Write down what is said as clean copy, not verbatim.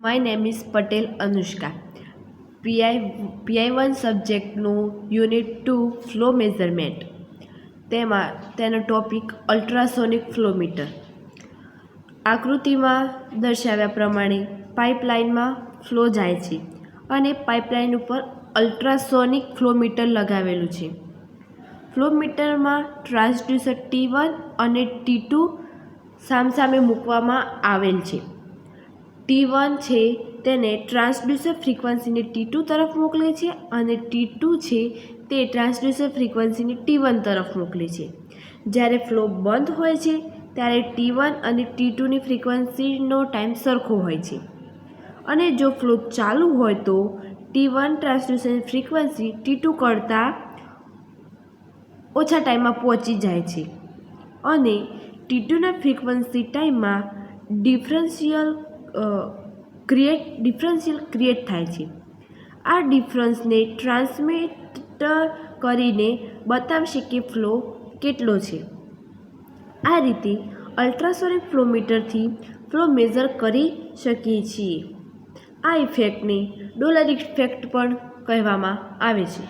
My name is Patel Anushka. PI1 સબ્જેક્ટનું unit 2 flow measurement. તેનો topic ultrasonic flowmeter. આકૃતિમાં દર્શાવ્યા પ્રમાણે પાઇપલાઇનમાં ફ્લો જાય છે અને પાઇપલાઇન ઉપર અલ્ટ્રાસોનિક ફ્લોમીટર લગાવેલું છે. ફ્લોમીટરમાં ટ્રાન્સડ્યુસર T1 અને T2 સામસામે મૂકવામાં આવેલ છે. T1 છે તેને ટ્રાન્સડ્યુસર ફ્રીક્વન્સીને T2 તરફ મોકલે છે અને T2 છે તે ટ્રાન્સડ્યુસર ફ્રીક્વન્સીને T1 તરફ મોકલે છે. જ્યારે ફ્લો બંધ હોય છે ત્યારે T1 અને T2ની ફ્રીક્વન્સીનો ટાઈમ સરખો હોય છે અને જો ફ્લો ચાલુ હોય તો T1 ટ્રાન્સડ્યુસરની ફ્રીક્વન્સી T2 કરતાં ઓછા ટાઈમમાં પહોંચી જાય છે અને T2ના ફ્રીક્વન્સી ટાઈમમાં ડિફરન્શિયલ ક્રિએટ થાય છે. આ ડિફરન્સને ટ્રાન્સમિટર કરીને બતાવશે કે ફ્લો કેટલો છે. આ રીતે અલ્ટ્રાસોનિક ફ્લોમીટરથી ફ્લો મેઝર કરી શકીએ છીએ. આ ઇફેક્ટને ડોલર ઇફેક્ટ પણ કહેવામાં આવે છે.